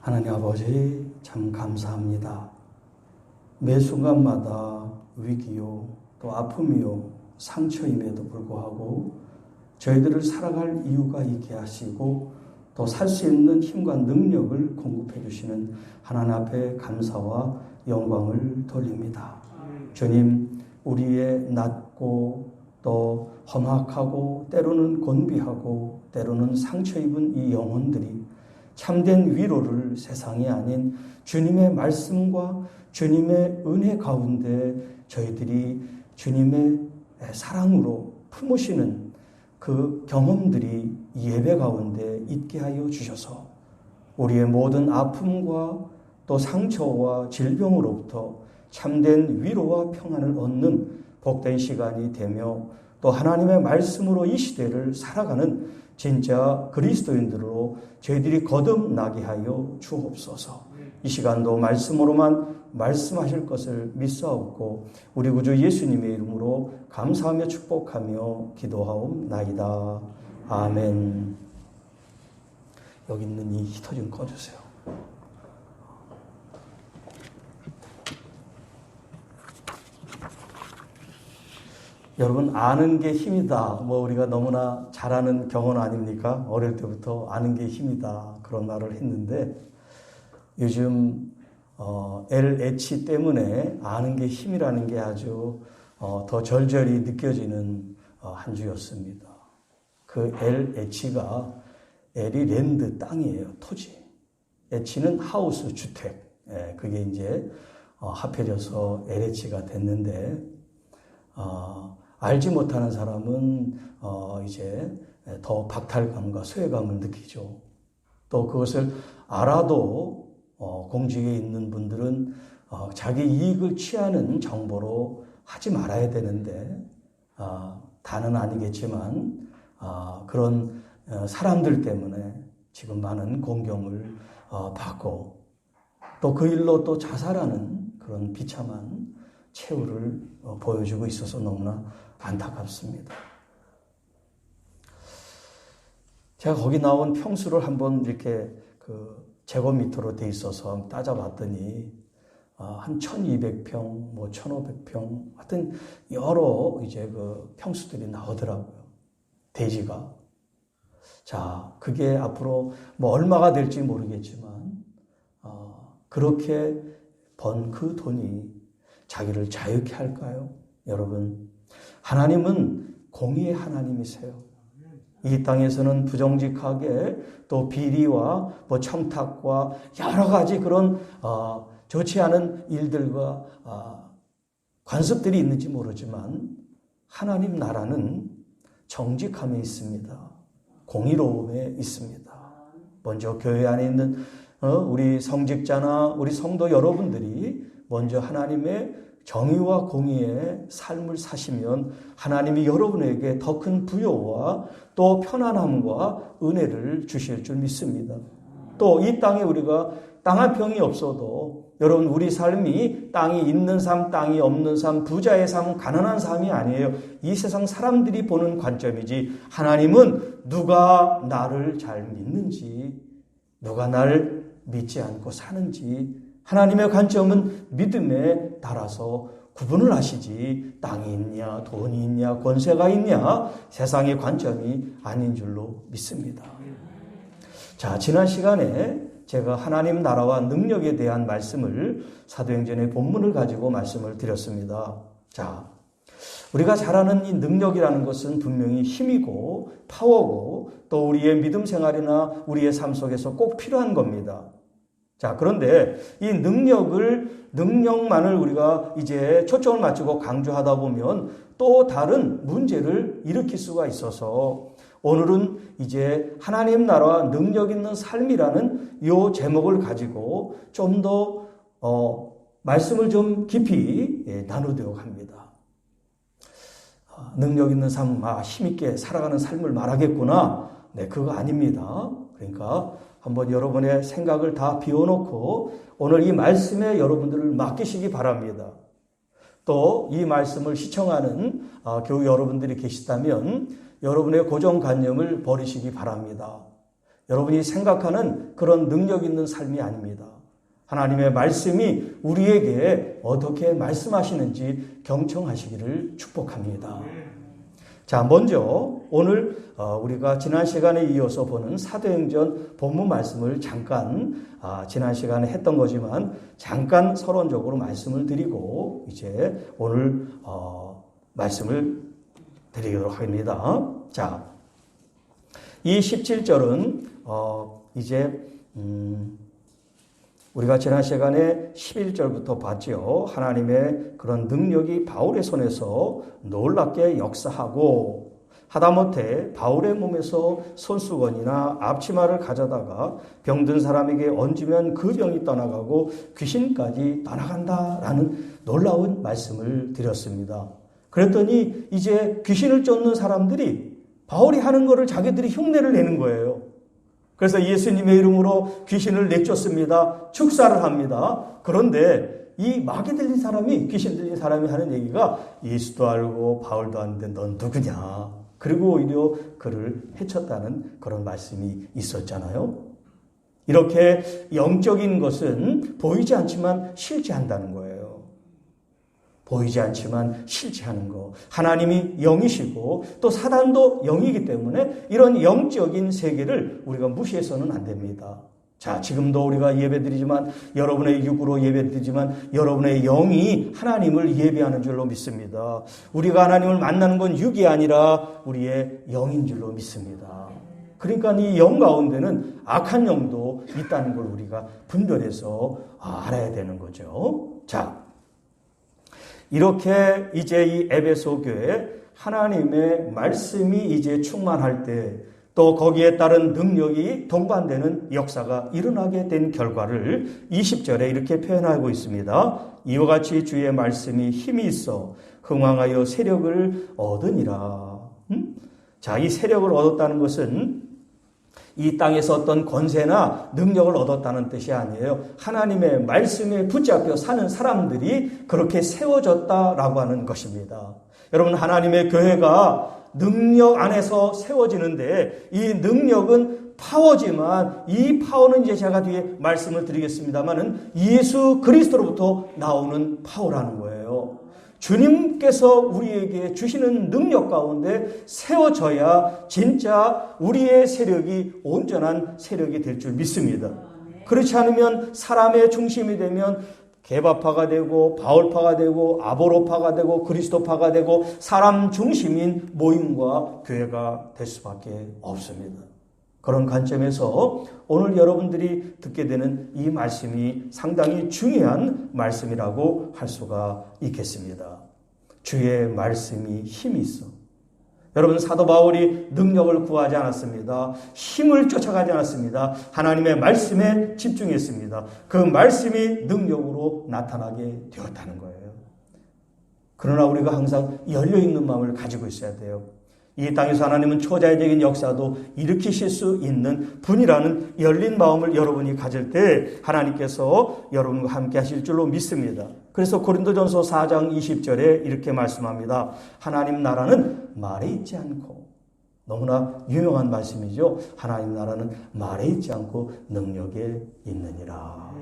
하나님 아버지 참 감사합니다. 매 순간마다 위기요 또 아픔이요 상처임에도 불구하고 저희들을 살아갈 이유가 있게 하시고 또 살 수 있는 힘과 능력을 공급해 주시는 하나님 앞에 감사와 영광을 돌립니다. 주님, 우리의 낮고 또 험악하고 때로는 곤비하고 때로는 상처 입은 이 영혼들이 참된 위로를 세상이 아닌 주님의 말씀과 주님의 은혜 가운데 저희들이 주님의 사랑으로 품으시는 그 경험들이 예배 가운데 있게 하여 주셔서 우리의 모든 아픔과 또 상처와 질병으로부터 참된 위로와 평안을 얻는 복된 시간이 되며 또 하나님의 말씀으로 이 시대를 살아가는 진짜 그리스도인들로 저희들이 거듭나게 하여 주옵소서. 이 시간도 말씀으로만 말씀하실 것을 믿사옵고 우리 구주 예수님의 이름으로 감사하며 축복하며 기도하옵나이다. 아멘. 여기 있는 이 히터 좀 꺼주세요. 여러분, 아는 게 힘이다. 우리가 너무나 잘 아는 경험 아닙니까? 어릴 때부터 아는 게 힘이다. 그런 말을 했는데 요즘 LH 때문에 아는 게 힘이라는 게 아주 더 절절히 느껴지는 한 주였습니다. 그 LH가 L이 랜드 땅이에요. 토지. H는 하우스 주택. 그게 이제 합해져서 LH가 됐는데 알지 못하는 사람은 이제 더 박탈감과 소외감을 느끼죠. 또 그것을 알아도 공직에 있는 분들은 자기 이익을 취하는 정보로 하지 말아야 되는데 다는 아니겠지만 그런 사람들 때문에 지금 많은 공경을 받고 또 그 일로 또 자살하는 그런 비참한 최후를 보여주고 있어서 너무나 안타깝습니다. 제가 거기 나온 평수를 한번 이렇게 제곱미터로 돼 있어서 따져봤더니 한 1200평, 1500평 하여튼 여러 이제 그 평수들이 나오더라고요. 대지가. 자, 그게 앞으로 얼마가 될지 모르겠지만 그렇게 번 그 돈이 자기를 자유케 할까요? 여러분, 하나님은 공의의 하나님이세요. 이 땅에서는 부정직하게 또 비리와 청탁과 여러 가지 그런 좋지 않은 일들과 관습들이 있는지 모르지만 하나님 나라는 정직함에 있습니다. 공의로움에 있습니다. 먼저 교회 안에 있는 우리 성직자나 우리 성도 여러분들이 먼저 하나님의 정의와 공의의 삶을 사시면 하나님이 여러분에게 더 큰 부요와 또 편안함과 은혜를 주실 줄 믿습니다. 또 이 땅에 우리가 땅 한 평이 없어도 여러분 우리 삶이 땅이 있는 삶, 땅이 없는 삶, 부자의 삶, 가난한 삶이 아니에요. 이 세상 사람들이 보는 관점이지 하나님은 누가 나를 잘 믿는지 누가 나를 믿지 않고 사는지 하나님의 관점은 믿음에 따라서 구분을 하시지 땅이 있냐 돈이 있냐 권세가 있냐 세상의 관점이 아닌 줄로 믿습니다. 자, 지난 시간에 제가 하나님 나라와 능력에 대한 말씀을 사도행전의 본문을 가지고 말씀을 드렸습니다. 자, 우리가 잘 아는 이 능력이라는 것은 분명히 힘이고 파워고 또 우리의 믿음 생활이나 우리의 삶 속에서 꼭 필요한 겁니다. 자, 그런데 이 능력만을 우리가 이제 초점을 맞추고 강조하다 보면 또 다른 문제를 일으킬 수가 있어서 오늘은 이제 하나님 나라와 능력 있는 삶이라는 이 제목을 가지고 좀 더 말씀을 좀 깊이 나누도록 합니다. 능력 있는 삶, 힘있게 살아가는 삶을 말하겠구나. 네, 그거 아닙니다. 그러니까 한번 여러분의 생각을 다 비워놓고 오늘 이 말씀에 여러분들을 맡기시기 바랍니다. 또 이 말씀을 시청하는 교우 여러분들이 계시다면 여러분의 고정관념을 버리시기 바랍니다. 여러분이 생각하는 그런 능력 있는 삶이 아닙니다. 하나님의 말씀이 우리에게 어떻게 말씀하시는지 경청하시기를 축복합니다. 자, 먼저 오늘 우리가 지난 시간에 이어서 보는 사도행전 본문 말씀을 잠깐 지난 시간에 했던 거지만 잠깐 서론적으로 말씀을 드리고 이제 오늘 말씀을 드리도록 합니다. 자, 이 17절은 이제 우리가 지난 시간에 11절부터 봤죠. 하나님의 그런 능력이 바울의 손에서 놀랍게 역사하고 하다못해 바울의 몸에서 손수건이나 앞치마를 가져다가 병든 사람에게 얹으면 그 병이 떠나가고 귀신까지 떠나간다라는 놀라운 말씀을 드렸습니다. 그랬더니 이제 귀신을 쫓는 사람들이 바울이 하는 거를 자기들이 흉내를 내는 거예요. 그래서 예수님의 이름으로 귀신을 내쫓습니다. 축사를 합니다. 그런데 이 마귀 들린 사람이, 귀신 들린 사람이 하는 얘기가 예수도 알고 바울도 아는데 넌 누구냐. 그리고 오히려 그를 해쳤다는 그런 말씀이 있었잖아요. 이렇게 영적인 것은 보이지 않지만 실제한다는 거예요. 보이지 않지만 실체하는 것. 하나님이 영이시고 또 사단도 영이기 때문에 이런 영적인 세계를 우리가 무시해서는 안 됩니다. 자, 지금도 우리가 예배드리지만 여러분의 육으로 예배드리지만 여러분의 영이 하나님을 예배하는 줄로 믿습니다. 우리가 하나님을 만나는 건 육이 아니라 우리의 영인 줄로 믿습니다. 그러니까 이 영 가운데는 악한 영도 있다는 걸 우리가 분별해서 알아야 되는 거죠. 자, 이렇게 이제 이 에베소 교회 하나님의 말씀이 이제 충만할 때 또 거기에 따른 능력이 동반되는 역사가 일어나게 된 결과를 20절에 이렇게 표현하고 있습니다. 이와 같이 주의 말씀이 힘이 있어 흥왕하여 세력을 얻으니라. 자, 이 세력을 얻었다는 것은 이 땅에서 어떤 권세나 능력을 얻었다는 뜻이 아니에요. 하나님의 말씀에 붙잡혀 사는 사람들이 그렇게 세워졌다라고 하는 것입니다. 여러분, 하나님의 교회가 능력 안에서 세워지는데 이 능력은 파워지만 이 파워는 이제 제가 뒤에 말씀을 드리겠습니다만은 예수 그리스도로부터 나오는 파워라는 거예요. 주님께서 우리에게 주시는 능력 가운데 세워져야 진짜 우리의 세력이 온전한 세력이 될 줄 믿습니다. 그렇지 않으면 사람의 중심이 되면 개바파가 되고 바울파가 되고 아보로파가 되고 그리스도파가 되고 사람 중심인 모임과 교회가 될 수밖에 없습니다. 그런 관점에서 오늘 여러분들이 듣게 되는 이 말씀이 상당히 중요한 말씀이라고 할 수가 있겠습니다. 주의 말씀이 힘이 있어. 여러분, 사도 바울이 능력을 구하지 않았습니다. 힘을 쫓아가지 않았습니다. 하나님의 말씀에 집중했습니다. 그 말씀이 능력으로 나타나게 되었다는 거예요. 그러나 우리가 항상 열려있는 마음을 가지고 있어야 돼요. 이 땅에서 하나님은 초자연적인 역사도 일으키실 수 있는 분이라는 열린 마음을 여러분이 가질 때 하나님께서 여러분과 함께 하실 줄로 믿습니다. 그래서 고린도전서 4장 20절에 이렇게 말씀합니다. 하나님 나라는 말에 있지 않고, 너무나 유명한 말씀이죠. 하나님 나라는 말에 있지 않고 능력에 있느니라.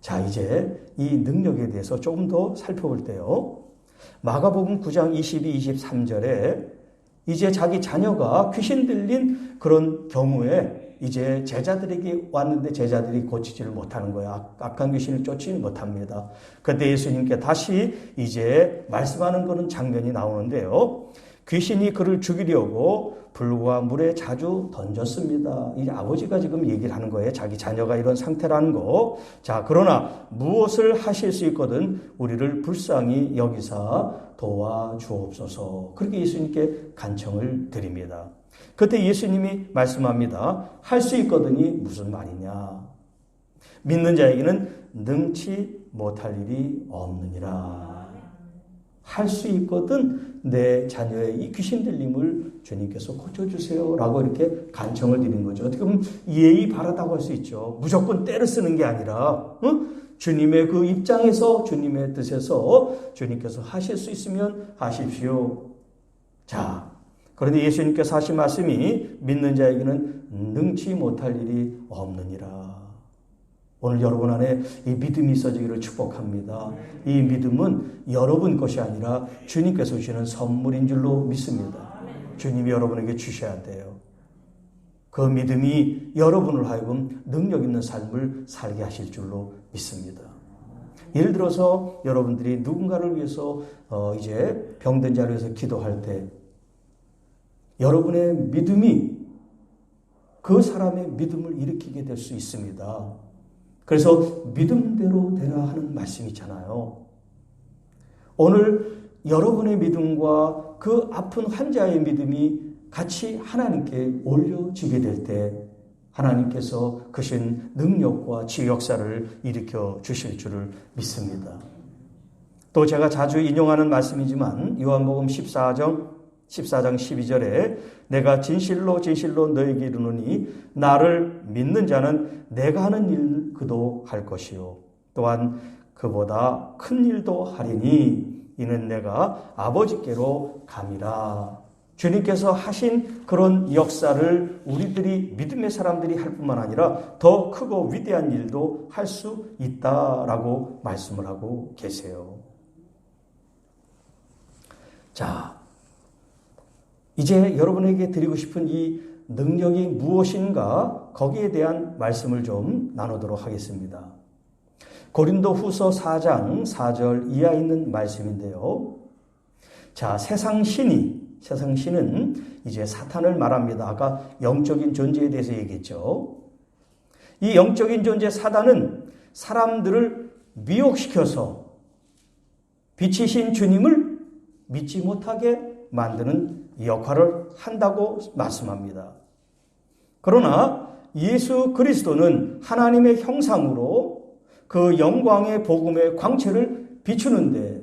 자, 이제 이 능력에 대해서 조금 더 살펴볼 때요. 마가복음 9장 22, 23절에 이제 자기 자녀가 귀신 들린 그런 경우에 이제 제자들에게 왔는데 제자들이 고치지를 못하는 거예요. 악한 귀신을 쫓지 못합니다. 그때 예수님께 다시 이제 말씀하는 그런 장면이 나오는데요. 귀신이 그를 죽이려고 불과 물에 자주 던졌습니다. 이 아버지가 지금 얘기를 하는 거예요. 자기 자녀가 이런 상태라는 거. 자, 그러나 무엇을 하실 수 있거든 우리를 불쌍히 여기사 도와주옵소서. 그렇게 예수님께 간청을 드립니다. 그때 예수님이 말씀합니다. 할 수 있거든이 무슨 말이냐. 믿는 자에게는 능치 못할 일이 없느니라. 할 수 있거든 내 자녀의 이 귀신 들림을 주님께서 고쳐주세요 라고 이렇게 간청을 드린 거죠. 어떻게 보면 예의 바르다고 할 수 있죠. 무조건 때를 쓰는 게 아니라 주님의 그 입장에서 주님의 뜻에서 주님께서 하실 수 있으면 하십시오. 자, 그런데 예수님께서 하신 말씀이 믿는 자에게는 능치 못할 일이 없느니라. 오늘 여러분 안에 이 믿음이 있어지기를 축복합니다. 이 믿음은 여러분 것이 아니라 주님께서 주시는 선물인 줄로 믿습니다. 주님이 여러분에게 주셔야 돼요. 그 믿음이 여러분을 하여금 능력 있는 삶을 살게 하실 줄로 믿습니다. 예를 들어서 여러분들이 누군가를 위해서 이제 병든 자를 위해서 기도할 때 여러분의 믿음이 그 사람의 믿음을 일으키게 될 수 있습니다. 그래서 믿음대로 되라 하는 말씀이 있잖아요. 오늘 여러분의 믿음과 그 아픈 환자의 믿음이 같이 하나님께 올려지게 될 때 하나님께서 크신 능력과 치유 역사를 일으켜 주실 줄을 믿습니다. 또 제가 자주 인용하는 말씀이지만 요한복음 14장 12절에 내가 진실로 진실로 너에게 이르노니 나를 믿는 자는 내가 하는 일 그도 할 것이요 또한 그보다 큰 일도 하리니 이는 내가 아버지께로 감이라. 주님께서 하신 그런 역사를 우리들이 믿음의 사람들이 할 뿐만 아니라 더 크고 위대한 일도 할 수 있다라고 말씀을 하고 계세요. 자, 이제 여러분에게 드리고 싶은 이 능력이 무엇인가 거기에 대한 말씀을 좀 나누도록 하겠습니다. 고린도 후서 4장 4절 이하에 있는 말씀인데요. 자, 세상 신은 이제 사탄을 말합니다. 아까 영적인 존재에 대해서 얘기했죠. 이 영적인 존재 사단은 사람들을 미혹시켜서 빛이신 주님을 믿지 못하게 만드는 역할을 한다고 말씀합니다. 그러나 예수 그리스도는 하나님의 형상으로 그 영광의 복음의 광채를 비추는데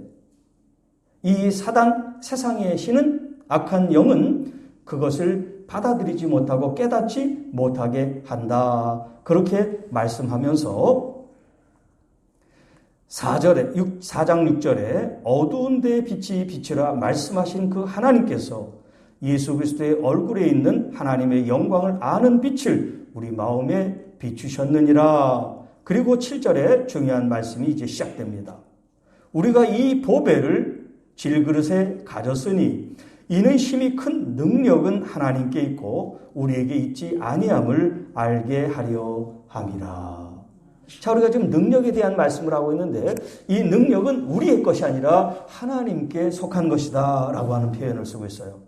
이 사단 세상의 신은 악한 영은 그것을 받아들이지 못하고 깨닫지 못하게 한다. 그렇게 말씀하면서 4장 6절에 어두운 데에 빛이 비치라 말씀하신 그 하나님께서 예수 그리스도의 얼굴에 있는 하나님의 영광을 아는 빛을 우리 마음에 비추셨느니라. 그리고 7절에 중요한 말씀이 이제 시작됩니다. 우리가 이 보배를 질그릇에 가졌으니 이는 심히 큰 능력은 하나님께 있고 우리에게 있지 아니함을 알게 하려 함이라. 자, 우리가 지금 능력에 대한 말씀을 하고 있는데 이 능력은 우리의 것이 아니라 하나님께 속한 것이다 라고 하는 표현을 쓰고 있어요.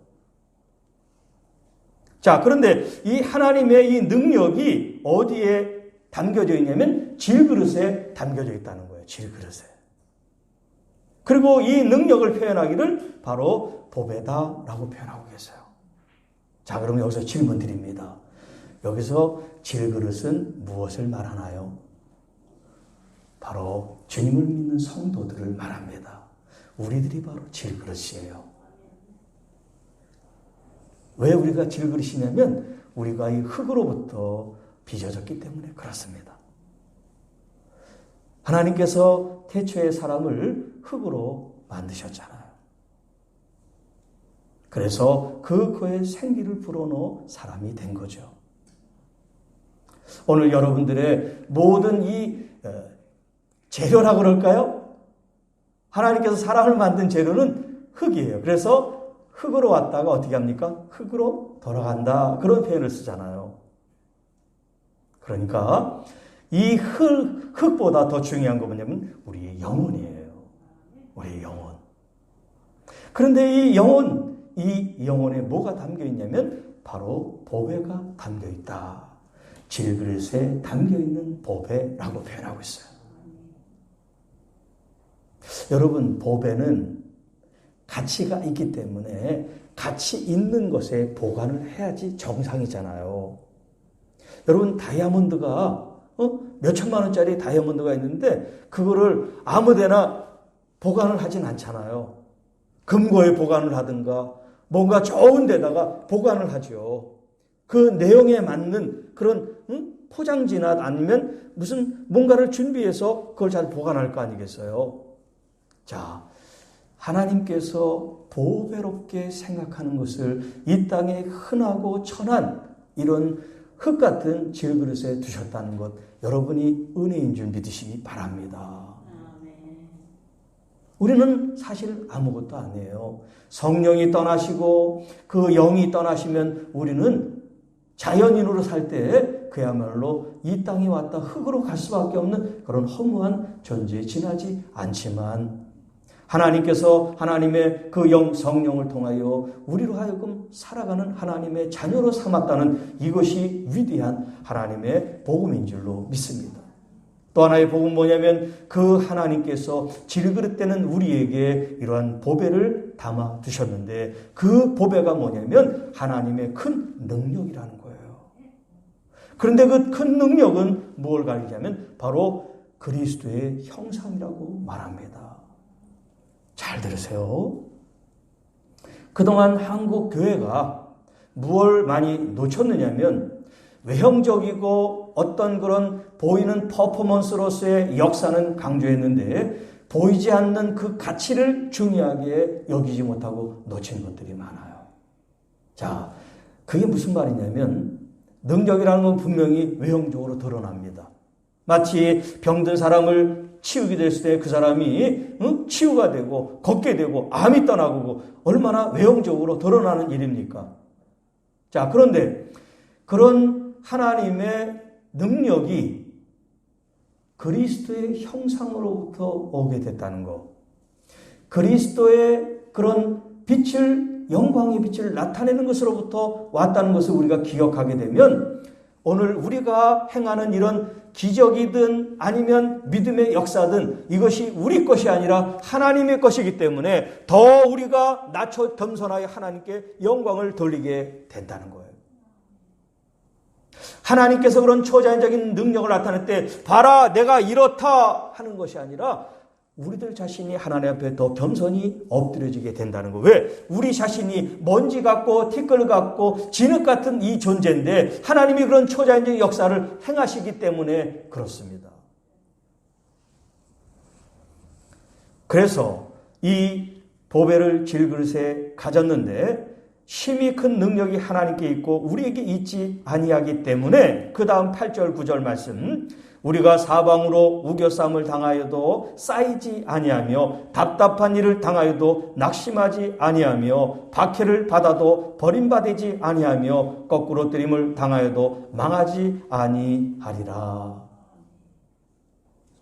자, 그런데 이 하나님의 이 능력이 어디에 담겨져 있냐면 질그릇에 담겨져 있다는 거예요. 질그릇에. 그리고 이 능력을 표현하기를 바로 보배다라고 표현하고 계세요. 자, 그럼 여기서 질문 드립니다. 여기서 질그릇은 무엇을 말하나요? 바로 주님을 믿는 성도들을 말합니다. 우리들이 바로 질그릇이에요. 왜 우리가 질그릇이냐면 우리가 이 흙으로부터 빚어졌기 때문에 그렇습니다. 하나님께서 태초에 사람을 흙으로 만드셨잖아요. 그래서 그의 생기를 불어넣어 사람이 된 거죠. 오늘 여러분들의 모든 이 재료라고 그럴까요? 하나님께서 사람을 만든 재료는 흙이에요. 그래서 흙으로 왔다가 어떻게 합니까? 흙으로 돌아간다. 그런 표현을 쓰잖아요. 그러니까 이 흙보다 더 중요한 거 뭐냐면 우리의 영혼이에요. 우리의 영혼. 그런데 이 영혼에 뭐가 담겨 있냐면 바로 보배가 담겨 있다. 질그릇에 담겨 있는 보배라고 표현하고 있어요. 여러분, 보배는 가치가 있기 때문에 가치 있는 것에 보관을 해야지 정상이잖아요. 여러분, 다이아몬드가 몇 천만 원짜리 다이아몬드가 있는데 그거를 아무데나 보관을 하진 않잖아요. 금고에 보관을 하든가 뭔가 좋은 데다가 보관을 하죠. 그 내용에 맞는 그런 포장지나 아니면 무슨 뭔가를 준비해서 그걸 잘 보관할 거 아니겠어요. 자, 하나님께서 보배롭게 생각하는 것을 이 땅에 흔하고 천한 이런 흙 같은 질그릇에 두셨다는 것, 여러분이 은혜인 줄 믿으시기 바랍니다. 우리는 사실 아무것도 아니에요. 성령이 떠나시고 그 영이 떠나시면 우리는 자연인으로 살 때 그야말로 이 땅에 왔다 흙으로 갈 수밖에 없는 그런 허무한 존재에 지나지 않지만, 하나님께서 하나님의 그 성령을 통하여 우리로 하여금 살아가는 하나님의 자녀로 삼았다는 이것이 위대한 하나님의 복음인 줄로 믿습니다. 또 하나의 복음은 뭐냐면 그 하나님께서 질그릇되는 우리에게 이러한 보배를 담아 두셨는데, 그 보배가 뭐냐면 하나님의 큰 능력이라는 거예요. 그런데 그 큰 능력은 무엇을 가리냐면 바로 그리스도의 형상이라고 말합니다. 잘 들으세요. 그동안 한국 교회가 무엇을 많이 놓쳤느냐면 외형적이고 어떤 그런 보이는 퍼포먼스로서의 역사는 강조했는데 보이지 않는 그 가치를 중요하게 여기지 못하고 놓친 것들이 많아요. 자, 그게 무슨 말이냐면 능력이라는 건 분명히 외형적으로 드러납니다. 마치 병든 사람을 치유게 됐을 때 그 사람이 치유가 되고 걷게 되고 암이 떠나고 얼마나 외형적으로 드러나는 일입니까? 자, 그런데 그런 하나님의 능력이 그리스도의 형상으로부터 오게 됐다는 것, 그리스도의 그런 빛을, 영광의 빛을 나타내는 것으로부터 왔다는 것을 우리가 기억하게 되면 오늘 우리가 행하는 이런 기적이든 아니면 믿음의 역사든 이것이 우리 것이 아니라 하나님의 것이기 때문에 더 우리가 낮춰 겸손하여 하나님께 영광을 돌리게 된다는 거예요. 하나님께서 그런 초자연적인 능력을 나타낼 때 봐라 내가 이렇다 하는 것이 아니라 우리들 자신이 하나님 앞에 더 겸손히 엎드려지게 된다는 거. 왜? 우리 자신이 먼지 같고 티끌 같고 진흙 같은 이 존재인데 하나님이 그런 초자연적인 역사를 행하시기 때문에 그렇습니다. 그래서 이 보배를 질그릇에 가졌는데 심히 큰 능력이 하나님께 있고 우리에게 있지 아니하기 때문에 그 다음 8절 9절 말씀, 우리가 사방으로 우겨쌈을 당하여도 쌓이지 아니하며 답답한 일을 당하여도 낙심하지 아니하며 박해를 받아도 버림받지 아니하며 거꾸로 뜨림을 당하여도 망하지 아니하리라.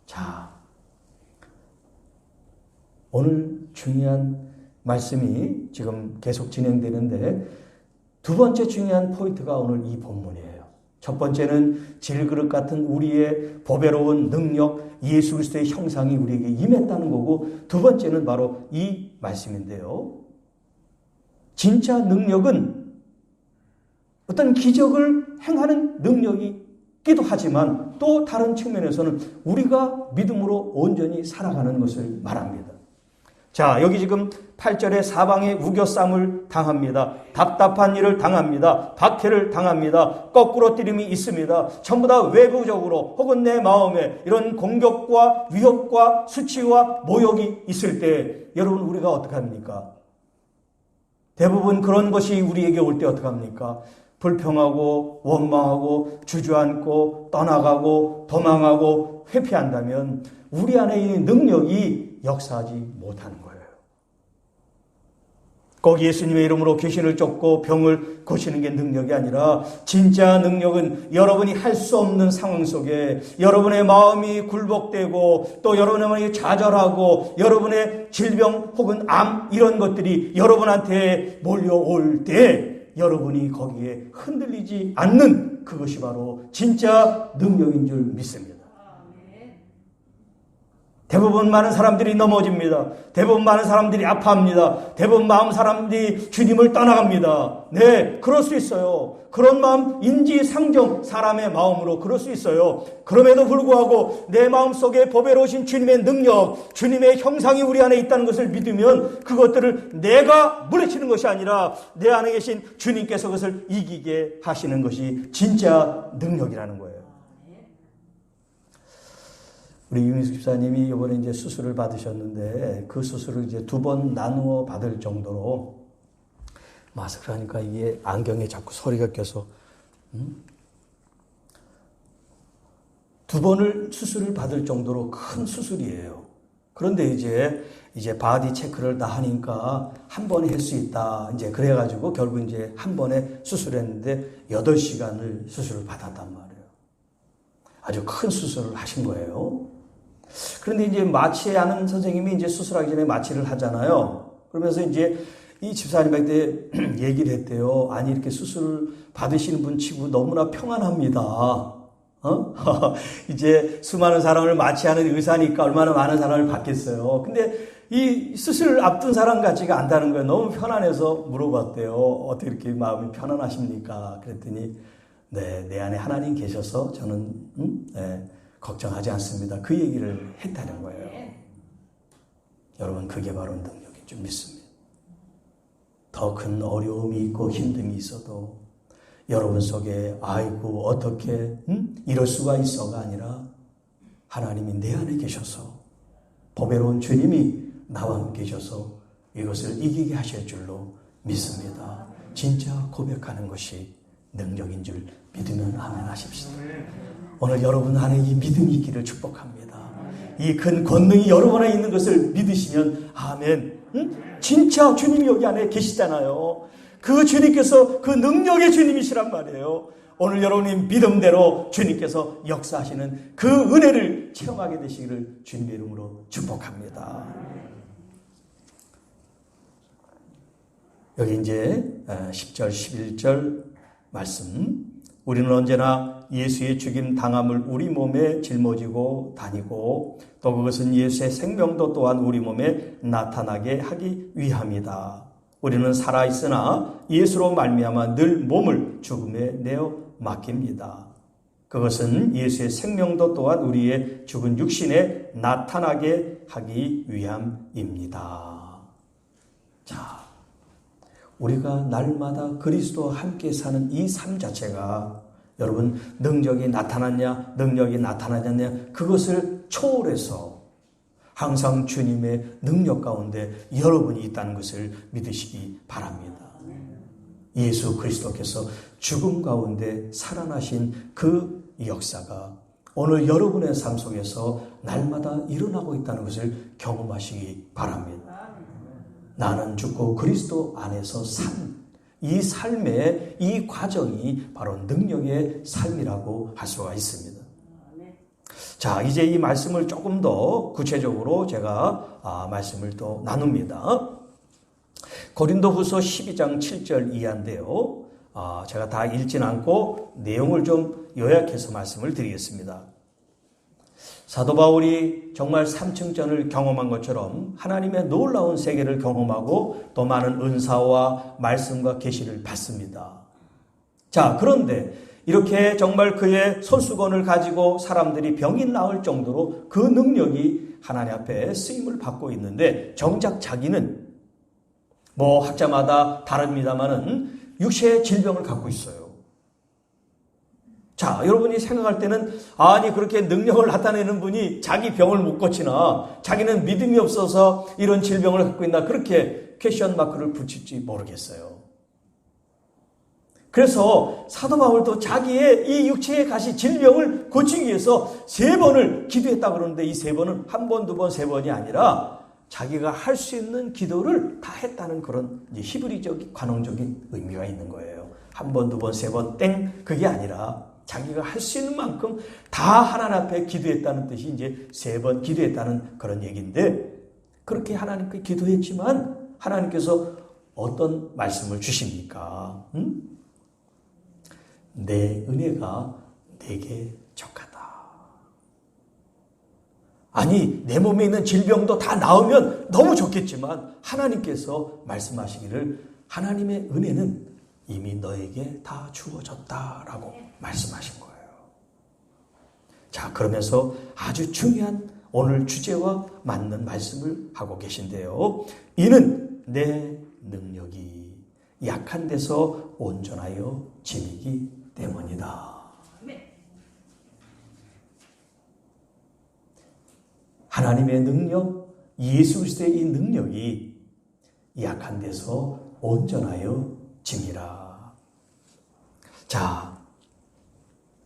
자, 오늘 중요한 말씀이 지금 계속 진행되는데 두 번째 중요한 포인트가 오늘 이 본문이에요. 첫 번째는 질그릇 같은 우리의 보배로운 능력, 예수 그리스도의 형상이 우리에게 임했다는 거고, 두 번째는 바로 이 말씀인데요. 진짜 능력은 어떤 기적을 행하는 능력이기도 하지만 또 다른 측면에서는 우리가 믿음으로 온전히 살아가는 것을 말합니다. 자, 여기 지금 8절에 사방에 우겨쌈을 당합니다. 답답한 일을 당합니다. 박해를 당합니다. 거꾸로 뜨림이 있습니다. 전부 다 외부적으로 혹은 내 마음에 이런 공격과 위협과 수치와 모욕이 있을 때 여러분 우리가 어떻게 합니까? 대부분 그런 것이 우리에게 올 때 어떻게 합니까? 불평하고 원망하고 주저앉고 떠나가고 도망하고 회피한다면 우리 안에 이 능력이 역사하지 못하는 거예요. 꼭 예수님의 이름으로 귀신을 쫓고 병을 고치는 게 능력이 아니라 진짜 능력은 여러분이 할 수 없는 상황 속에 여러분의 마음이 굴복되고 또 여러분의 마음이 좌절하고 여러분의 질병 혹은 암 이런 것들이 여러분한테 몰려올 때 여러분이 거기에 흔들리지 않는 그것이 바로 진짜 능력인 줄 믿습니다. 대부분 많은 사람들이 넘어집니다. 대부분 많은 사람들이 아파합니다. 대부분 많은 사람들이 주님을 떠나갑니다. 네, 그럴 수 있어요. 그런 마음, 인지상정, 사람의 마음으로 그럴 수 있어요. 그럼에도 불구하고 내 마음속에 보배로우신 주님의 능력, 주님의 형상이 우리 안에 있다는 것을 믿으면 그것들을 내가 물리치는 것이 아니라 내 안에 계신 주님께서 그것을 이기게 하시는 것이 진짜 능력이라는 거예요. 우리 유민숙 집사님이 이번에 이제 수술을 받으셨는데 그 수술을 이제 2번 나누어 받을 정도로 마스크를 하니까 이게 안경에 자꾸 소리가 껴서 2번을 수술을 받을 정도로 큰 수술이에요. 그런데 이제 바디 체크를 다 하니까 한 번에 할 수 있다. 이제 그래가지고 결국 이제 한 번에 수술했는데 8시간을 수술을 받았단 말이에요. 아주 큰 수술을 하신 거예요. 그런데 이제 마취하는 선생님이 이제 수술하기 전에 마취를 하잖아요. 그러면서 이제 이 집사님한테 얘기를 했대요. 아니, 이렇게 수술 받으시는 분 치고 너무나 평안합니다. 이제 수많은 사람을 마취하는 의사니까 얼마나 많은 사람을 받겠어요. 근데 이 수술 앞둔 사람 같지가 않다는 거예요. 너무 편안해서 물어봤대요. 어떻게 이렇게 마음이 편안하십니까? 그랬더니 네, 내 안에 하나님 계셔서 저는 걱정하지 않습니다. 그 얘기를 했다는 거예요. 여러분, 그게 바로 능력인 줄 믿습니다. 더 큰 어려움이 있고 힘듦이 있어도 여러분 속에 아이고 어떻게 이럴 수가 있어가 아니라 하나님이 내 안에 계셔서 보배로운 주님이 나와 함께 계셔서 이것을 이기게 하실 줄로 믿습니다. 진짜 고백하는 것이 능력인 줄 믿으면 아멘 하십시오. 오늘 여러분 안에 이 믿음이 있기를 축복합니다. 이 큰 권능이 여러분 안에 있는 것을 믿으시면 아멘. 진짜 주님이 여기 안에 계시잖아요. 그 주님께서 그 능력의 주님이시란 말이에요. 오늘 여러분이 믿음대로 주님께서 역사하시는 그 은혜를 체험하게 되시기를 주님의 이름으로 축복합니다. 여기 이제 10절, 11절 말씀. 우리는 언제나 예수의 죽임 당함을 우리 몸에 짊어지고 다니고 또 그것은 예수의 생명도 또한 우리 몸에 나타나게 하기 위함이다. 우리는 살아있으나 예수로 말미암아 늘 몸을 죽음에 내어 맡깁니다. 그것은 예수의 생명도 또한 우리의 죽은 육신에 나타나게 하기 위함입니다. 자, 우리가 날마다 그리스도와 함께 사는 이 삶 자체가 여러분 능력이 나타났냐 그것을 초월해서 항상 주님의 능력 가운데 여러분이 있다는 것을 믿으시기 바랍니다. 예수 그리스도께서 죽음 가운데 살아나신 그 역사가 오늘 여러분의 삶 속에서 날마다 일어나고 있다는 것을 경험하시기 바랍니다. 나는 죽고 그리스도 안에서 산 이 삶의 이 과정이 바로 능력의 삶이라고 할 수가 있습니다. 자, 이제 이 말씀을 조금 더 구체적으로 제가 말씀을 또 나눕니다. 고린도후서 12장 7절 이하인데요. 제가 다 읽진 않고 내용을 좀 요약해서 말씀을 드리겠습니다. 사도 바울이 정말 삼층전을 경험한 것처럼 하나님의 놀라운 세계를 경험하고 또 많은 은사와 말씀과 계시를 받습니다. 자, 그런데 이렇게 정말 그의 손수건을 가지고 사람들이 병이 나을 정도로 그 능력이 하나님 앞에 쓰임을 받고 있는데 정작 자기는 학자마다 다릅니다만은 육체의 질병을 갖고 있어요. 자, 여러분이 생각할 때는 아니 그렇게 능력을 나타내는 분이 자기 병을 못 고치나 자기는 믿음이 없어서 이런 질병을 갖고 있나 그렇게 퀘스천 마크를 붙일지 모르겠어요. 그래서 사도 바울도 자기의 이 육체에 가시 질병을 고치기 위해서 3번을 기도했다 그러는데 이 3번은 1번, 2번, 3번이 아니라 자기가 할 수 있는 기도를 다 했다는 그런 히브리적인 관용적인 의미가 있는 거예요. 1번, 2번, 3번 땡 그게 아니라 자기가 할 수 있는 만큼 다 하나님 앞에 기도했다는 뜻이 이제 3번 기도했다는 그런 얘기인데 그렇게 하나님께 기도했지만 하나님께서 어떤 말씀을 주십니까? 내 은혜가 내게 적하다. 아니 내 몸에 있는 질병도 다 나으면 너무 좋겠지만 하나님께서 말씀하시기를 하나님의 은혜는 이미 너에게 다 주어졌다라고 말씀하신 거예요. 자, 그러면서 아주 중요한 오늘 주제와 맞는 말씀을 하고 계신데요. 이는 내 능력이 약한 데서 온전하여 짐이기 때문이다. 하나님의 능력, 예수 그리스도의 이 능력이 약한 데서 온전하여 짐이라. 자,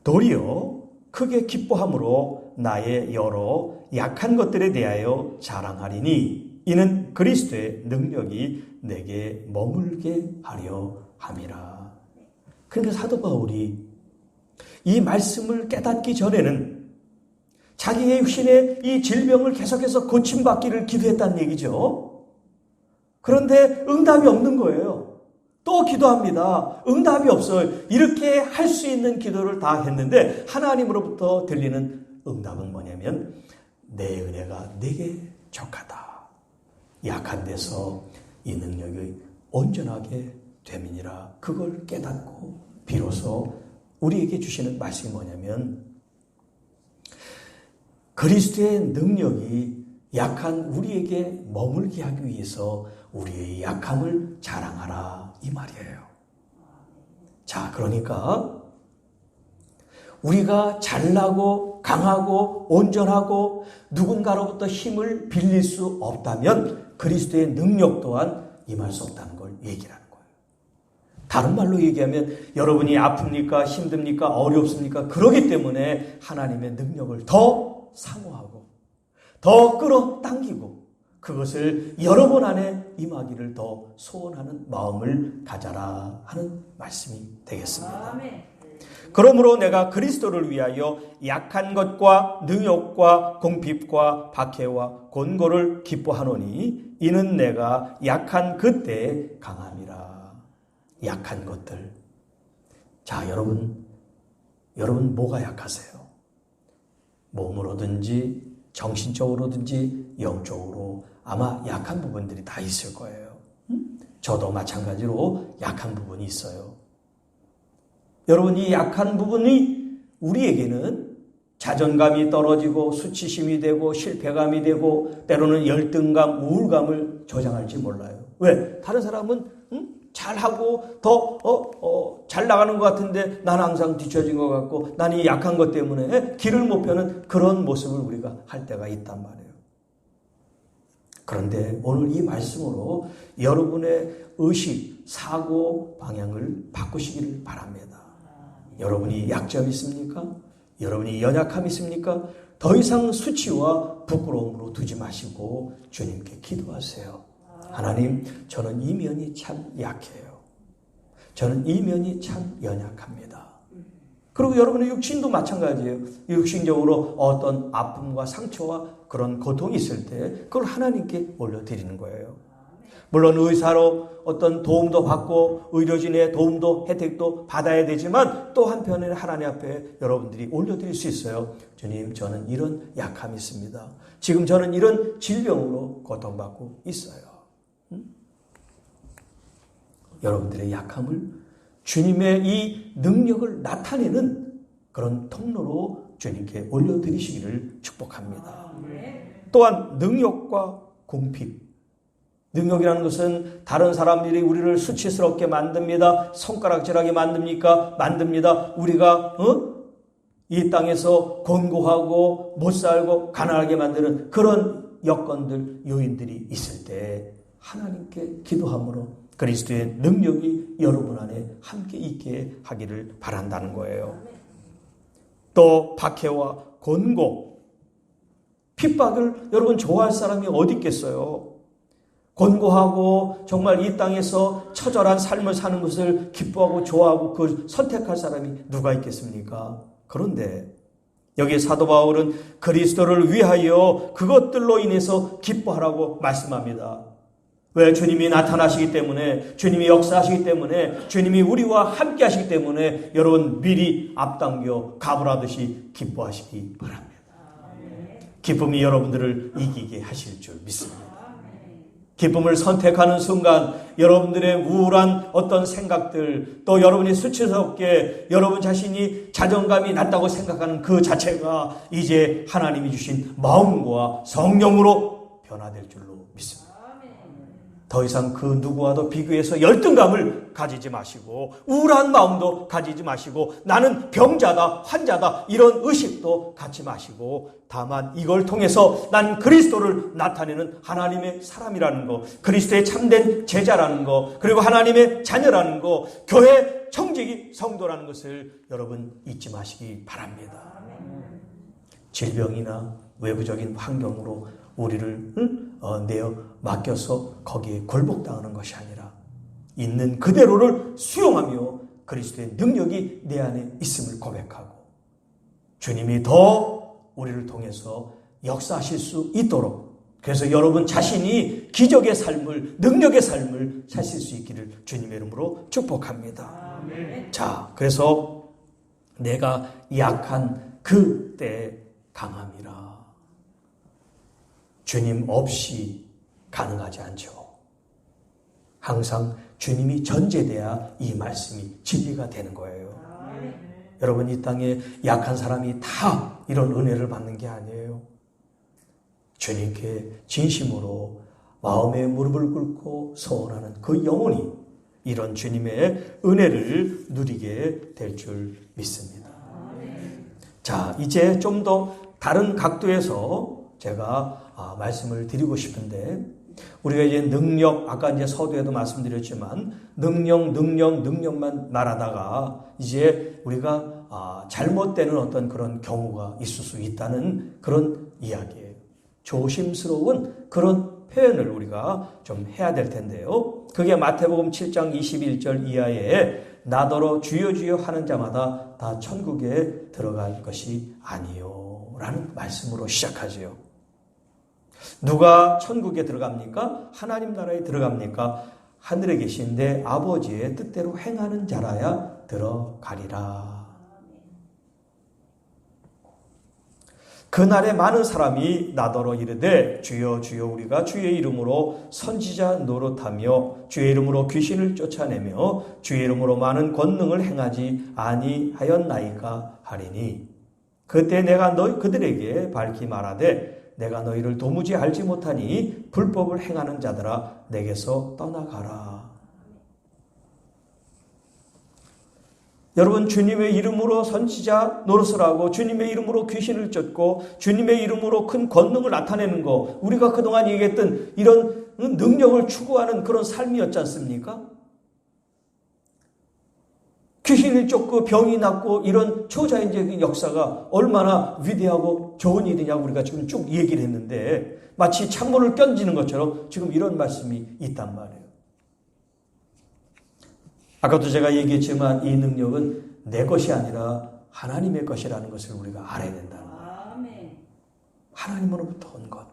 도리어 크게 기뻐함으로 나의 여러 약한 것들에 대하여 자랑하리니 이는 그리스도의 능력이 내게 머물게 하려 함이라. 그러니까 사도 바울이 이 말씀을 깨닫기 전에는 자기의 육신의 이 질병을 계속해서 고침받기를 기도했다는 얘기죠. 그런데 응답이 없는 거예요. 또 기도합니다. 응답이 없어요. 이렇게 할 수 있는 기도를 다 했는데 하나님으로부터 들리는 응답은 뭐냐면 내 은혜가 내게 족하다. 약한 데서 이 능력이 온전하게 됨이니라. 그걸 깨닫고 비로소 우리에게 주시는 말씀이 뭐냐면 그리스도의 능력이 약한 우리에게 머물게 하기 위해서 우리의 약함을 자랑하라 이 말이에요. 자, 그러니까 우리가 잘나고 강하고 온전하고 누군가로부터 힘을 빌릴 수 없다면 그리스도의 능력 또한 임할 수 없다는 걸 얘기하는 거예요. 다른 말로 얘기하면 여러분이 아픕니까? 힘듭니까? 어렵습니까? 그러기 때문에 하나님의 능력을 더 사모하고 더 끌어당기고 그것을 여러분 안에 임하기를 더 소원하는 마음을 가져라 하는 말씀이 되겠습니다. 그러므로 내가 그리스도를 위하여 약한 것과 능욕과 공핍과 박해와 곤고를 기뻐하노니 이는 내가 약한 그때에 강함이라. 약한 것들. 자, 여러분 뭐가 약하세요? 몸으로든지 정신적으로든지 영적으로 아마 약한 부분들이 다 있을 거예요. 저도 마찬가지로 약한 부분이 있어요. 여러분, 이 약한 부분이 우리에게는 자존감이 떨어지고 수치심이 되고 실패감이 되고 때로는 열등감, 우울감을 조장할지 몰라요. 왜? 다른 사람은 잘하고 더 잘 나가는 것 같은데 나는 항상 뒤처진 것 같고 나는 이 약한 것 때문에 길을 못 펴는 그런 모습을 우리가 할 때가 있단 말이에요. 그런데 오늘 이 말씀으로 여러분의 의식, 사고 방향을 바꾸시기를 바랍니다. 여러분이 약점이 있습니까? 여러분이 연약함이 있습니까? 더 이상 수치와 부끄러움으로 두지 마시고 주님께 기도하세요. 하나님, 저는 이 면이 참 약해요. 저는 이 면이 참 연약합니다. 그리고 여러분의 육신도 마찬가지예요. 육신적으로 어떤 아픔과 상처와 그런 고통이 있을 때 그걸 하나님께 올려드리는 거예요. 물론 의사로 어떤 도움도 받고 의료진의 도움도 혜택도 받아야 되지만 또 한편에 하나님 앞에 여러분들이 올려드릴 수 있어요. 주님, 저는 이런 약함이 있습니다. 지금 저는 이런 질병으로 고통받고 있어요. 여러분들의 약함을 주님의 이 능력을 나타내는 그런 통로로 주님께 올려드리시기를 축복합니다. 또한 능욕과 공핍. 능욕이라는 것은 다른 사람들이 우리를 수치스럽게 만듭니다. 손가락질하게 만듭니다. 우리가 이 땅에서 곤고하고 못 살고 가난하게 만드는 그런 여건들, 요인들이 있을 때 하나님께 기도함으로 그리스도의 능력이 여러분 안에 함께 있게 하기를 바란다는 거예요. 또 박해와 곤고, 핍박을 여러분 좋아할 사람이 어디 있겠어요? 곤고하고 정말 이 땅에서 처절한 삶을 사는 것을 기뻐하고 좋아하고 그걸 선택할 사람이 누가 있겠습니까? 그런데 여기 사도 바울은 그리스도를 위하여 그것들로 인해서 기뻐하라고 말씀합니다. 왜? 주님이 나타나시기 때문에, 주님이 역사하시기 때문에, 주님이 우리와 함께 하시기 때문에 여러분 미리 앞당겨 가불하듯이 기뻐하시기 바랍니다. 기쁨이 여러분들을 이기게 하실 줄 믿습니다. 기쁨을 선택하는 순간 여러분들의 우울한 어떤 생각들, 또 여러분이 수치스럽게 여러분 자신이 자존감이 낮다고 생각하는 그 자체가 이제 하나님이 주신 마음과 성령으로 변화될 줄로 믿습니다. 더 이상 그 누구와도 비교해서 열등감을 가지지 마시고 우울한 마음도 가지지 마시고 나는 병자다, 환자다 이런 의식도 갖지 마시고 다만 이걸 통해서 난 그리스도를 나타내는 하나님의 사람이라는 거, 그리스도의 참된 제자라는 거, 그리고 하나님의 자녀라는 거, 교회 청지기 성도라는 것을 여러분 잊지 마시기 바랍니다. 질병이나 외부적인 환경으로 우리를 내어 맡겨서 거기에 굴복당하는 것이 아니라 있는 그대로를 수용하며 그리스도의 능력이 내 안에 있음을 고백하고 주님이 더 우리를 통해서 역사하실 수 있도록, 그래서 여러분 자신이 기적의 삶을, 능력의 삶을 사실 수 있기를 주님의 이름으로 축복합니다. 아멘. 자, 그래서 내가 약한 그때 강함이라. 주님 없이 가능하지 않죠. 항상 주님이 전제돼야 이 말씀이 진리가 되는 거예요. 여러분, 이 땅에 약한 사람이 다 이런 은혜를 받는 게 아니에요. 주님께 진심으로 마음의 무릎을 꿇고 소원하는 그 영혼이 이런 주님의 은혜를 누리게 될 줄 믿습니다. 자, 이제 좀 더 다른 각도에서 제가 말씀을 드리고 싶은데, 우리가 이제 능력, 아까 이제 서두에도 말씀드렸지만 능력만 말하다가 이제 우리가 잘못되는 어떤 그런 경우가 있을 수 있다는 그런 이야기예요. 조심스러운 그런 표현을 우리가 좀 해야 될 텐데요. 그게 마태복음 7장 21절 이하에 나더러 주여 주여 하는 자마다 다 천국에 들어갈 것이 아니요 라는 말씀으로 시작하지요. 누가 천국에 들어갑니까? 하나님 나라에 들어갑니까? 하늘에 계신 내 아버지의 뜻대로 행하는 자라야 들어가리라. 그날에 많은 사람이 나더러 이르되 주여 주여 우리가 주의 이름으로 선지자 노릇하며 주의 이름으로 귀신을 쫓아내며 주의 이름으로 많은 권능을 행하지 아니하였나이까 하리니 그때 내가 그들에게 밝히 말하되 내가 너희를 도무지 알지 못하니 불법을 행하는 자들아 내게서 떠나가라. 여러분, 주님의 이름으로 선지자 노릇을 하고 주님의 이름으로 귀신을 쫓고 주님의 이름으로 큰 권능을 나타내는 거, 우리가 그동안 얘기했던 이런 능력을 추구하는 그런 삶이었지 않습니까? 귀신을 쫓고 병이 낫고 이런 초자연적인 역사가 얼마나 위대하고 좋은 일이냐고 우리가 지금 쭉 얘기를 했는데 마치 창문을 껴지는 것처럼 지금 이런 말씀이 있단 말이에요. 아까도 제가 얘기했지만 이 능력은 내 것이 아니라 하나님의 것이라는 것을 우리가 알아야 된다는 거예요. 하나님으로부터 온 것.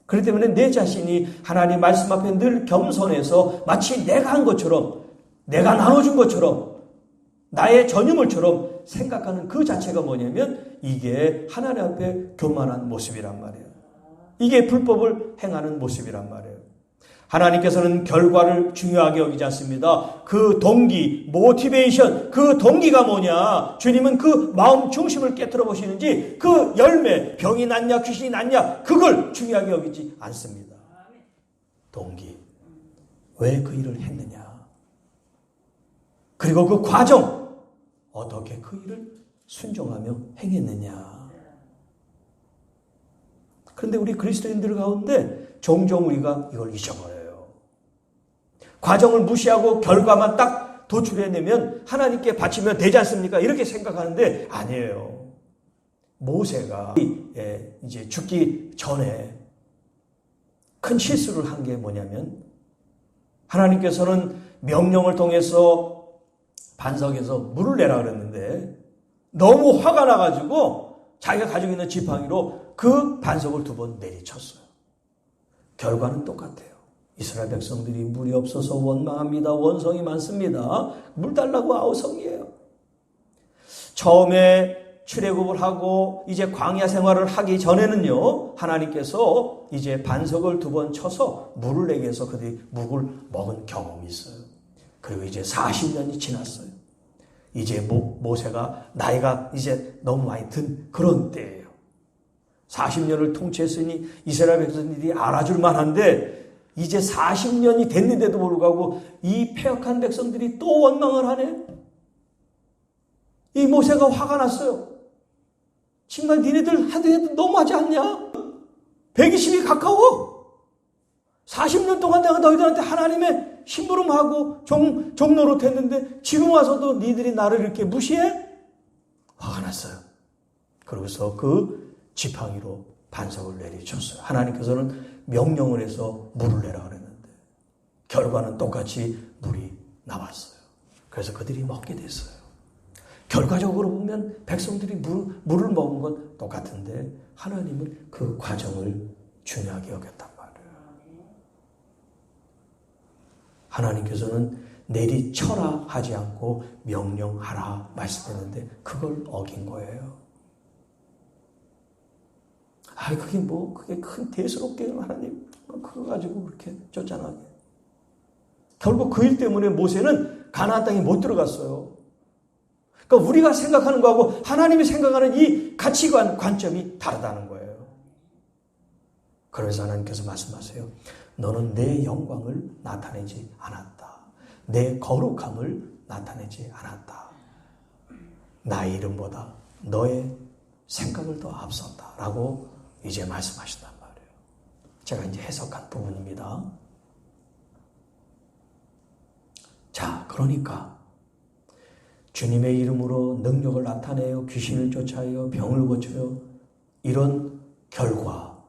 그렇기 때문에 내 자신이 하나님 말씀 앞에 늘 겸손해서 마치 내가 한 것처럼, 내가 나눠준 것처럼, 나의 전유물처럼 생각하는 그 자체가 뭐냐면 이게 하나님 앞에 교만한 모습이란 말이에요. 이게 불법을 행하는 모습이란 말이에요. 하나님께서는 결과를 중요하게 여기지 않습니다. 그 동기, 모티베이션, 그 동기가 뭐냐? 주님은 그 마음 중심을 깨트려 보시는지 그 열매, 병이 낫냐 귀신이 낫냐 그걸 중요하게 여기지 않습니다. 동기, 왜 그 일을 했느냐? 그리고 그 과정, 어떻게 그 일을 순종하며 행했느냐? 그런데 우리 그리스도인들 가운데 종종 우리가 이걸 잊어버려요. 과정을 무시하고 결과만 딱 도출해내면 하나님께 바치면 되지 않습니까? 이렇게 생각하는데 아니에요. 모세가 이제 죽기 전에 큰 실수를 한 게 뭐냐면 하나님께서는 명령을 통해서 반석에서 물을 내라 그랬는데 너무 화가 나가지고 자기가 가지고 있는 지팡이로 그 반석을 2번 내리쳤어요. 결과는 똑같아요. 이스라엘 백성들이 물이 없어서 원망합니다. 원성이 많습니다. 물 달라고 아우성이에요. 처음에 출애굽을 하고 이제 광야 생활을 하기 전에는요, 하나님께서 이제 반석을 2번 쳐서 물을 내게 해서 그들이 묵을 먹은 경험이 있어요. 그리고 이제 40년이 지났어요. 이제 모세가 나이가 이제 너무 많이 든 그런 때예요. 40년을 통치했으니 이스라엘 백성들이 알아줄 만한데 이제 40년이 됐는데도 불구하고 이 패역한 백성들이 또 원망을 하네. 이 모세가 화가 났어요. 정말 니네들 하도 너무하지 않냐? 120이 가까워. 40년 동안 내가 너희들한테 하나님의 심부름하고 종노릇 했는데 지금 와서도 니들이 나를 이렇게 무시해? 화가 났어요. 그러고서 그 지팡이로 반석을 내리쳤어요. 하나님께서는 명령을 해서 물을 내라 그랬는데 결과는 똑같이 물이 나왔어요. 그래서 그들이 먹게 됐어요. 결과적으로 보면 백성들이 물을 먹은 건 똑같은데 하나님은 그 과정을 중요하게 여겼단 말이에요. 하나님께서는 내리쳐라 하지 않고 명령하라 말씀했는데 그걸 어긴 거예요. 그게 큰 대수롭게 하나님 그거 가지고 그렇게 쫓아나게. 결국 그 일 때문에 모세는 가나안 땅에 못 들어갔어요. 그러니까 우리가 생각하는 거하고 하나님이 생각하는 이 가치관, 관점이 다르다는 거예요. 그래서 하나님께서 말씀하세요. 너는 내 영광을 나타내지 않았다. 내 거룩함을 나타내지 않았다. 나의 이름보다 너의 생각을 더 앞섰다. 라고 이제 말씀하신단 말이에요. 제가 이제 해석한 부분입니다. 자, 그러니까 주님의 이름으로 능력을 나타내요. 귀신을 쫓아요. 병을 고쳐요. 이런 결과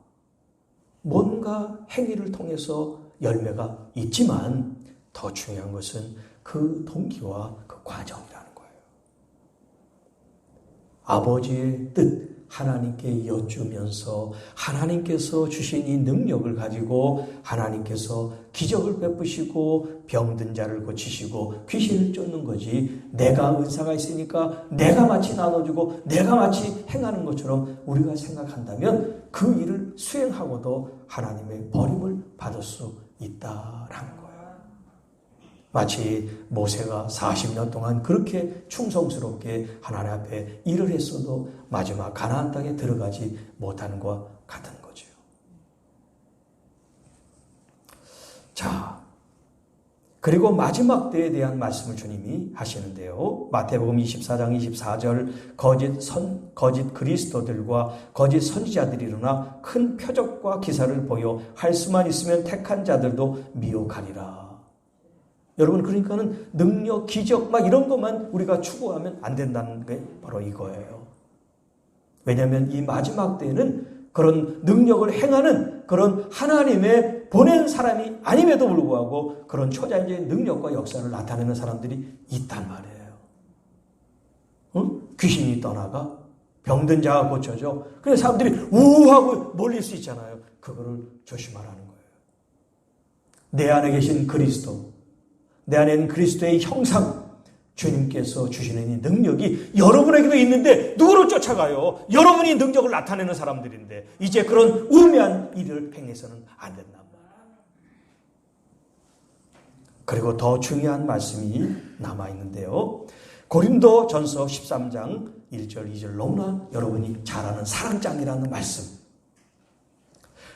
뭔가 행위를 통해서 열매가 있지만 더 중요한 것은 그 동기와 그 과정이라는 거예요. 아버지의 뜻 하나님께 여쭈면서 하나님께서 주신 이 능력을 가지고 하나님께서 기적을 베푸시고 병든 자를 고치시고 귀신을 쫓는 거지, 내가 은사가 있으니까 내가 마치 나눠주고 내가 마치 행하는 것처럼 우리가 생각한다면 그 일을 수행하고도 하나님의 버림을 받을 수 있다라는 거예요. 마치 모세가 40년 동안 그렇게 충성스럽게 하나님 앞에 일을 했어도 마지막 가나안 땅에 들어가지 못하는 것과 같은 거죠. 자, 그리고 마지막 때에 대한 말씀을 주님이 하시는데요. 마태복음 24장 24절 거짓 그리스도들과 거짓 선지자들이 일어나 큰 표적과 기사를 보여 할 수만 있으면 택한 자들도 미혹하리라. 여러분, 그러니까는 능력, 기적 막 이런 것만 우리가 추구하면 안 된다는 게 바로 이거예요. 왜냐하면 이 마지막 때에는 그런 능력을 행하는 그런 하나님의 보낸 사람이 아님에도 불구하고 그런 초자연적인 능력과 역사를 나타내는 사람들이 있단 말이에요. 응? 귀신이 떠나가 병든 자가 고쳐져. 그래서 사람들이 우하고 몰릴 수 있잖아요. 그거를 조심하라는 거예요. 내 안에 계신 그리스도, 내 안에는 그리스도의 형상, 주님께서 주시는 이 능력이 여러분에게도 있는데 누구를 쫓아가요? 여러분이 능력을 나타내는 사람들인데 이제 그런 우매한 일을 행해서는 안 된단 말이에요. 그리고 더 중요한 말씀이 남아있는데요. 고린도 전서 13장 1절 2절 너무나 여러분이 잘 아는 사랑장이라는 말씀.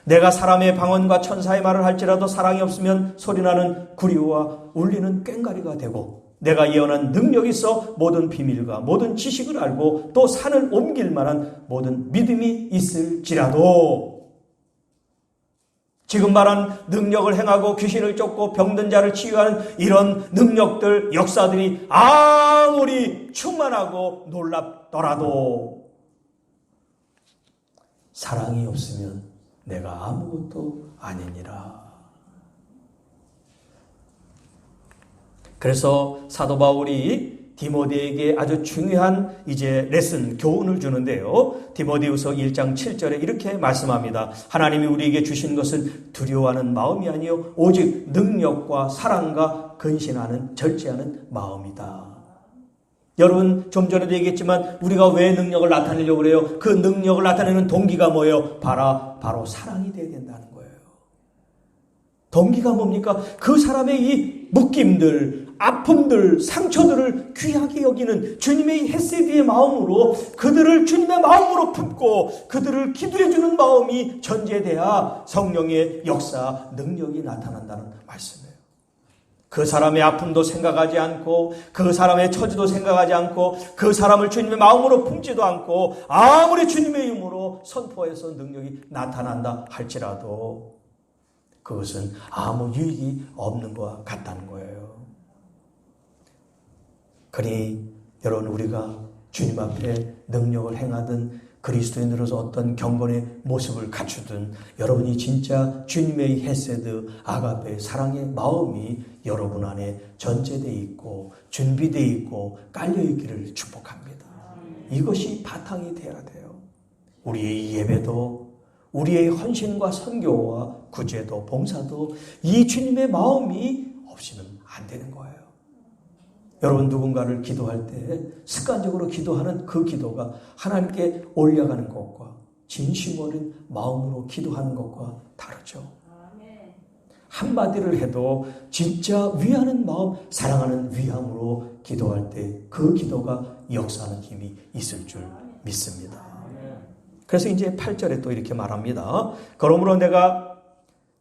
내가 사람의 방언과 천사의 말을 할지라도 사랑이 없으면 소리나는 구리와 울리는 꽹과리가 되고, 내가 예언한 능력이 있어 모든 비밀과 모든 지식을 알고 또 산을 옮길 만한 모든 믿음이 있을지라도, 지금 말한 능력을 행하고 귀신을 쫓고 병든 자를 치유하는 이런 능력들, 역사들이 아무리 충만하고 놀랍더라도 사랑이 없으면 내가 아무것도 아니니라. 그래서 사도 바울이 디모데에게 아주 중요한 이제 레슨, 교훈을 주는데요. 디모데후서 1장 7절에 이렇게 말씀합니다. 하나님이 우리에게 주신 것은 두려워하는 마음이 아니요 오직 능력과 사랑과 근신하는 절제하는 마음이다. 여러분, 좀 전에도 얘기했지만 우리가 왜 능력을 나타내려고 그래요? 그 능력을 나타내는 동기가 뭐예요? 바로 사랑이 돼야 된다는 거예요. 동기가 뭡니까? 그 사람의 이 묶임들, 아픔들, 상처들을 귀하게 여기는 주님의 헤세드의 마음으로 그들을 주님의 마음으로 품고 그들을 기도해 주는 마음이 전제돼야 성령의 역사, 능력이 나타난다는 말씀이에요. 그 사람의 아픔도 생각하지 않고 그 사람의 처지도 생각하지 않고 그 사람을 주님의 마음으로 품지도 않고 아무리 주님의 이름으로 선포해서 능력이 나타난다 할지라도 그것은 아무 유익이 없는 것과 같다는 거예요. 그러니 여러분, 우리가 주님 앞에 능력을 행하든 그리스도인으로서 어떤 경건의 모습을 갖추든 여러분이 진짜 주님의 헤세드, 아가페, 사랑의 마음이 여러분 안에 전제되어 있고 준비되어 있고 깔려있기를 축복합니다. 이것이 바탕이 돼야 돼요. 우리의 예배도, 우리의 헌신과 선교와 구제도, 봉사도 이 주님의 마음이 없이는 안 되는 거예요. 여러분, 누군가를 기도할 때 습관적으로 기도하는 그 기도가 하나님께 올려가는 것과 진심 어린 마음으로 기도하는 것과 다르죠. 한마디를 해도 진짜 위하는 마음, 사랑하는 위함으로 기도할 때 그 기도가 역사하는 힘이 있을 줄 믿습니다. 그래서 이제 8절에 또 이렇게 말합니다. 그러므로 내가,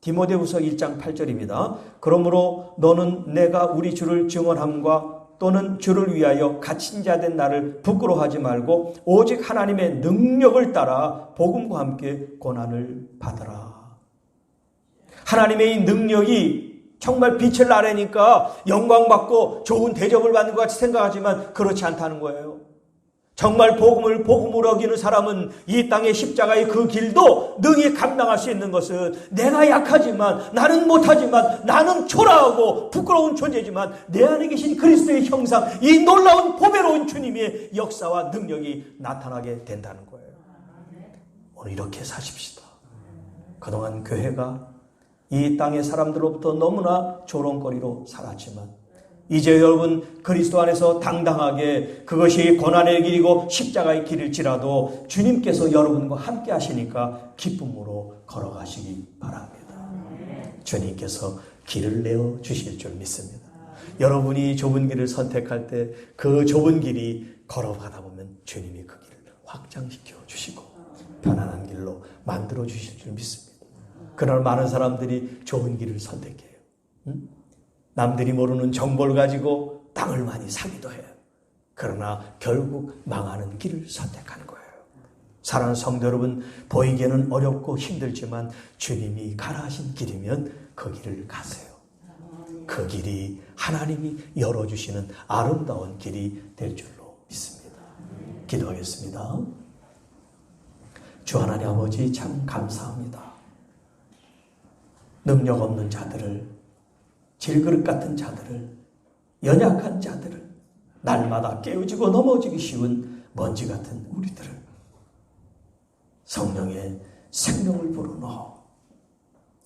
디모데후서 1장 8절입니다. 그러므로 너는 내가 우리 주를 증언함과 또는 주를 위하여 갇힌 자 된 나를 부끄러워하지 말고 오직 하나님의 능력을 따라 복음과 함께 고난을 받으라. 하나님의 이 능력이 정말 빛을 나래니까 영광받고 좋은 대접을 받는 것 같이 생각하지만 그렇지 않다는 거예요. 정말 복음으로 여기는 사람은 이 땅의 십자가의 그 길도 능히 감당할 수 있는 것은 내가 약하지만, 나는 못하지만, 나는 초라하고 부끄러운 존재지만 내 안에 계신 그리스도의 형상, 이 놀라운 보배로운 주님의 역사와 능력이 나타나게 된다는 거예요. 오늘 이렇게 사십시다. 그동안 교회가 이 땅의 사람들로부터 너무나 조롱거리로 살았지만 이제 여러분 그리스도 안에서 당당하게 그것이 고난의 길이고 십자가의 길일지라도 주님께서 여러분과 함께 하시니까 기쁨으로 걸어가시기 바랍니다. 주님께서 길을 내어 주실 줄 믿습니다. 여러분이 좁은 길을 선택할 때 그 좁은 길이 걸어가다 보면 주님이 그 길을 확장시켜 주시고 편안한 길로 만들어 주실 줄 믿습니다. 그러나 많은 사람들이 좁은 길을 선택해요. 남들이 모르는 정보를 가지고 땅을 많이 사기도 해요. 그러나 결국 망하는 길을 선택하는 거예요. 사랑하는 성도 여러분, 보이기에는 어렵고 힘들지만 주님이 가라 하신 길이면 그 길을 가세요. 그 길이 하나님이 열어주시는 아름다운 길이 될 줄로 믿습니다. 기도하겠습니다. 주 하나님 아버지, 참 감사합니다. 능력 없는 자들을, 질그릇 같은 자들을, 연약한 자들을, 날마다 깨어지고 넘어지기 쉬운 먼지 같은 우리들을 성령의 생명을 불어넣어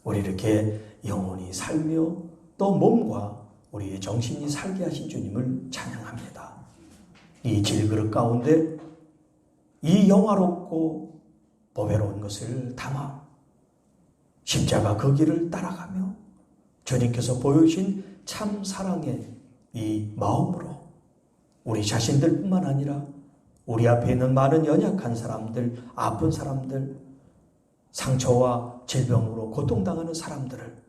우리 이렇게 영혼이 살며 또 몸과 우리의 정신이 살게 하신 주님을 찬양합니다. 이 질그릇 가운데 이 영화롭고 보배로운 것을 담아 십자가 그 길을 따라가며 주님께서 보여주신 참 사랑의 이 마음으로 우리 자신들뿐만 아니라 우리 앞에 있는 많은 연약한 사람들, 아픈 사람들, 상처와 질병으로 고통당하는 사람들을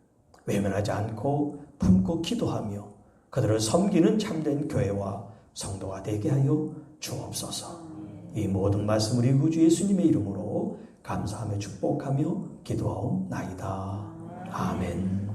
외면하지 않고 품고 기도하며 그들을 섬기는 참된 교회와 성도가 되게 하여 주옵소서. 이 모든 말씀 우리 구주 예수님의 이름으로 감사하며 축복하며 기도하옵나이다. 아멘.